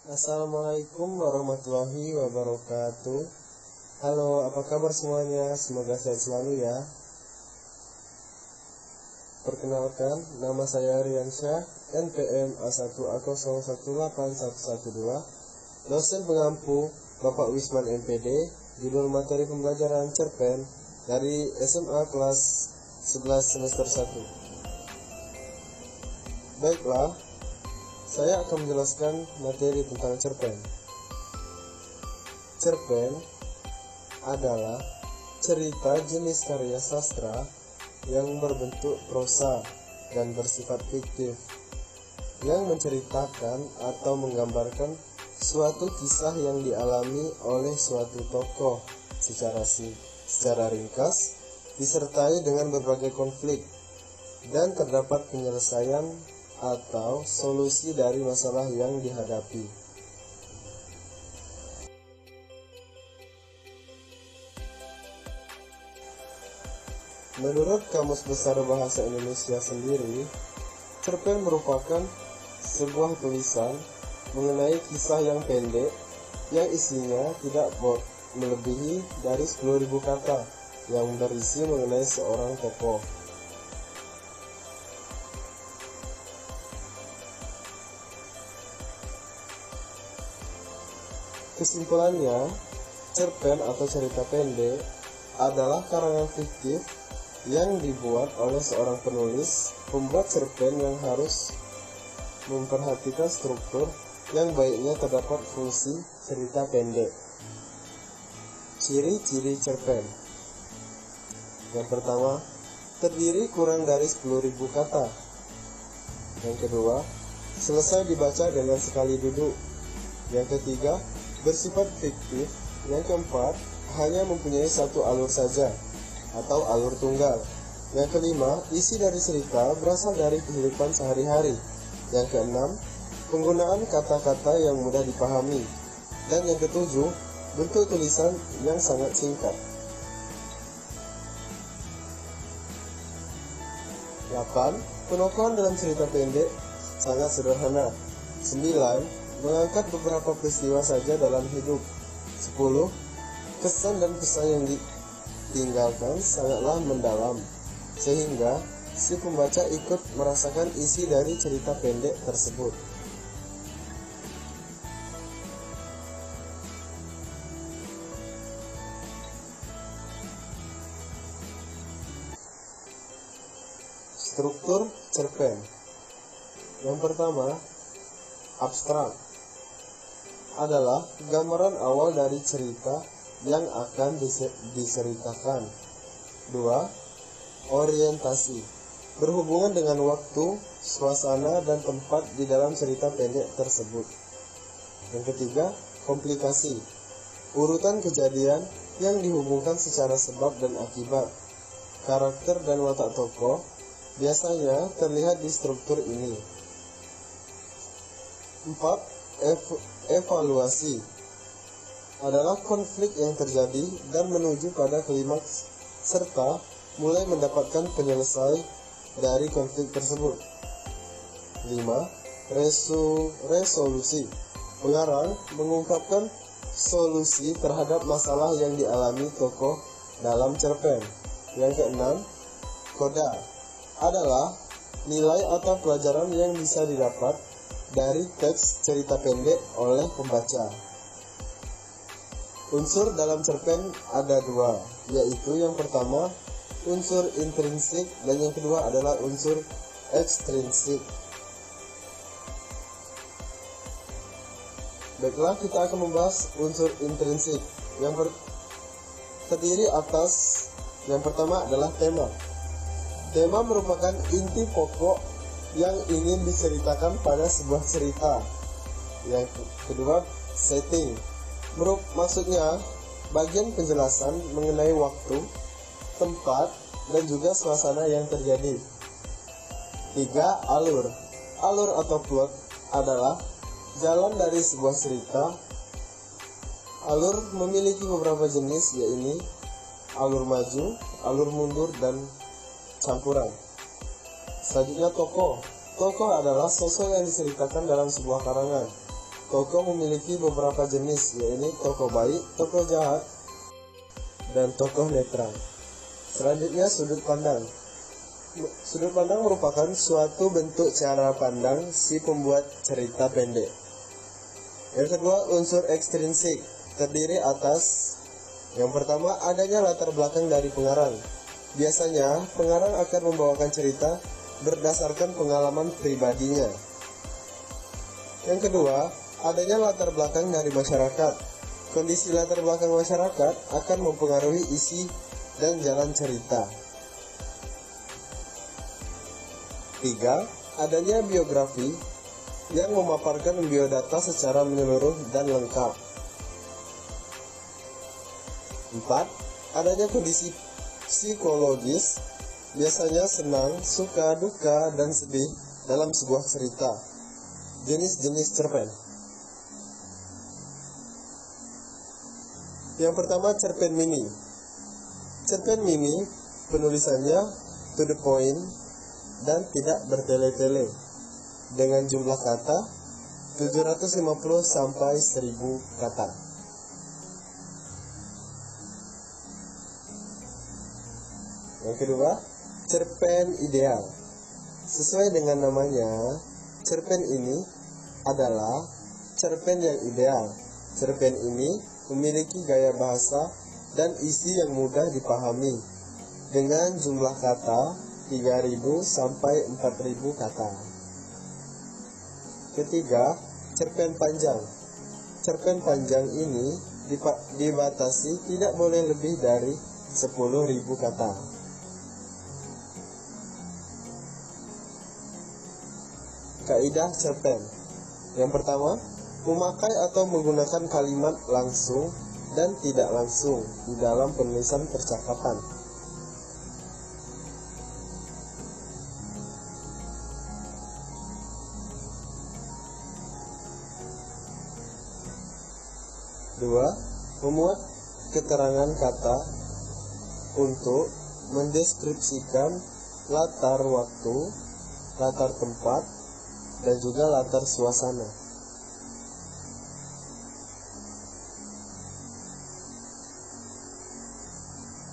Assalamualaikum warahmatullahi wabarakatuh. Halo, apa kabar semuanya? Semoga sehat selalu ya. Perkenalkan, nama saya Riansyah, NPM A1A018112, dosen pengampu Bapak Wisman MPD, judul materi pembelajaran cerpen dari SMA kelas 11 semester 1. Baiklah, saya akan menjelaskan materi tentang cerpen. Cerpen adalah cerita jenis karya sastra yang berbentuk prosa dan bersifat fiktif, yang menceritakan atau menggambarkan suatu kisah yang dialami oleh suatu tokoh secara ringkas, disertai dengan berbagai konflik, dan terdapat penyelesaian atau solusi dari masalah yang dihadapi. Menurut Kamus Besar Bahasa Indonesia sendiri, cerpen merupakan sebuah tulisan mengenai kisah yang pendek yang isinya tidak melebihi dari 10.000 kata yang berisi mengenai seorang tokoh. Kesimpulannya, cerpen atau cerita pendek adalah karangan fiktif yang dibuat oleh seorang penulis, pembuat cerpen yang harus memperhatikan struktur yang baiknya terdapat fungsi cerita pendek. Ciri-ciri cerpen. Yang pertama, terdiri kurang dari 10.000 kata. Yang kedua, selesai dibaca dengan sekali duduk. Yang ketiga, bersifat fiktif. Yang keempat, hanya mempunyai satu alur saja atau alur tunggal. Yang kelima, isi dari cerita berasal dari kehidupan sehari-hari. Yang keenam, penggunaan kata-kata yang mudah dipahami. Dan yang ketujuh, bentuk tulisan yang sangat singkat. 8. Penokohan dalam cerita pendek sangat sederhana. 9. Mengangkat beberapa peristiwa saja dalam hidup. 10. Kesan dan pesan yang ditinggalkan sangatlah mendalam, sehingga si pembaca ikut merasakan isi dari cerita pendek tersebut. Struktur cerpen. Yang pertama, abstrak adalah gambaran awal dari cerita yang akan diceritakan. 2. Orientasi berhubungan dengan waktu, suasana, dan tempat di dalam cerita pendek tersebut. Yang ketiga, komplikasi urutan kejadian yang dihubungkan secara sebab dan akibat. Karakter dan watak tokoh biasanya terlihat di struktur ini. 4. Evaluasi adalah konflik yang terjadi dan menuju pada klimaks serta mulai mendapatkan penyelesai dari konflik tersebut. 5. Resolusi pengarang mengungkapkan solusi terhadap masalah yang dialami tokoh dalam cerpen. Yang keenam, koda adalah nilai atau pelajaran yang bisa didapat dari teks cerita pendek oleh pembaca. Unsur dalam cerpen ada dua, yaitu yang pertama unsur intrinsik dan yang kedua adalah unsur ekstrinsik. Baiklah, kita akan membahas unsur intrinsik yang terdiri atas yang pertama adalah tema. Tema merupakan inti pokok yang ingin diceritakan pada sebuah cerita. Yang kedua, setting. Maksudnya bagian penjelasan mengenai waktu, tempat, dan juga suasana yang terjadi. 3. Alur. Alur atau plot adalah jalan dari sebuah cerita. Alur memiliki beberapa jenis, yaitu alur maju, alur mundur, dan campuran. Selanjutnya, tokoh. Tokoh adalah sosok yang diceritakan dalam sebuah karangan. tokoh memiliki beberapa jenis, yaitu tokoh baik, tokoh jahat, dan tokoh netral. Selanjutnya, sudut pandang. Sudut pandang merupakan suatu bentuk cara pandang si pembuat cerita pendek. Yang kedua, unsur ekstrinsik, terdiri atas yang pertama, adanya latar belakang dari pengarang. Biasanya, pengarang akan membawakan cerita berdasarkan pengalaman pribadinya. Yang kedua, adanya latar belakang dari masyarakat. Kondisi latar belakang masyarakat akan mempengaruhi isi dan jalan cerita. 3. Adanya biografi yang memaparkan biodata secara menyeluruh dan lengkap. 4. Adanya kondisi psikologis, biasanya senang, suka, duka, dan sedih dalam sebuah cerita. Jenis-jenis cerpen. Yang pertama, cerpen mini. Cerpen mini penulisannya to the point dan tidak bertele-tele, dengan jumlah kata 750 sampai 1000 kata. Yang kedua, cerpen ideal. Sesuai dengan namanya, cerpen ini adalah cerpen yang ideal. Cerpen ini memiliki gaya bahasa dan isi yang mudah dipahami, dengan jumlah kata 3000 sampai 4000 kata. Ketiga, cerpen panjang. Cerpen panjang ini dibatasi tidak boleh lebih dari 10.000 kata. Kaidah cerpen. Yang pertama, memakai atau menggunakan kalimat langsung dan tidak langsung di dalam penulisan percakapan. Dua, memuat keterangan kata untuk mendeskripsikan latar waktu, latar tempat, dan juga latar suasana.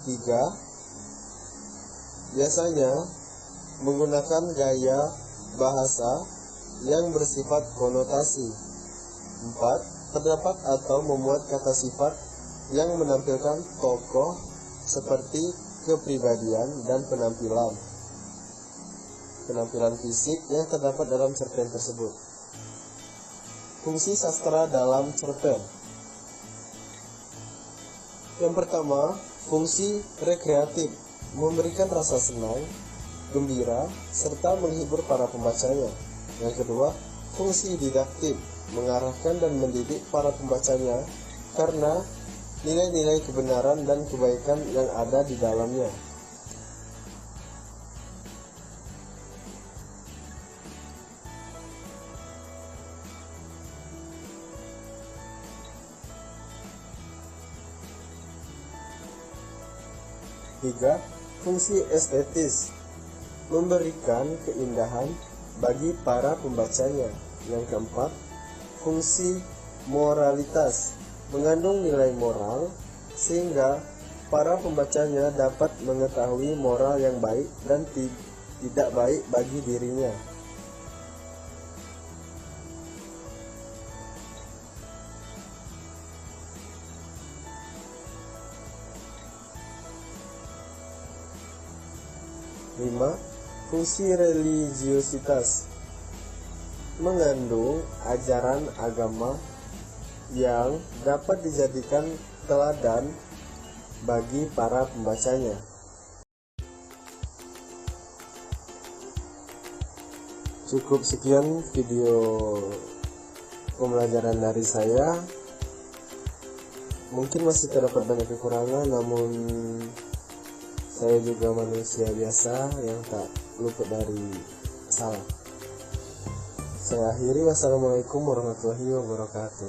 Tiga, biasanya menggunakan gaya bahasa yang bersifat konotasi. 4. Terdapat atau memuat kata sifat yang menampilkan tokoh seperti kepribadian dan penampilan fisik yang terdapat dalam cerpen tersebut. Fungsi sastra dalam cerpen. Yang pertama, fungsi rekreatif, memberikan rasa senang, gembira, serta menghibur para pembacanya. Yang kedua, fungsi didaktif, mengarahkan dan mendidik para pembacanya karena nilai-nilai kebenaran dan kebaikan yang ada di dalamnya. Tiga, fungsi estetis, memberikan keindahan bagi para pembacanya. Yang keempat, fungsi moralitas, mengandung nilai moral sehingga para pembacanya dapat mengetahui moral yang baik dan tidak baik bagi dirinya. Lima, fungsi religiositas, mengandung ajaran agama yang dapat dijadikan teladan bagi para pembacanya. Cukup sekian video pembelajaran dari saya. Mungkin masih terdapat banyak kekurangan, namun saya juga manusia biasa yang tak luput dari salah. Saya akhiri, wassalamualaikum warahmatullahi wabarakatuh.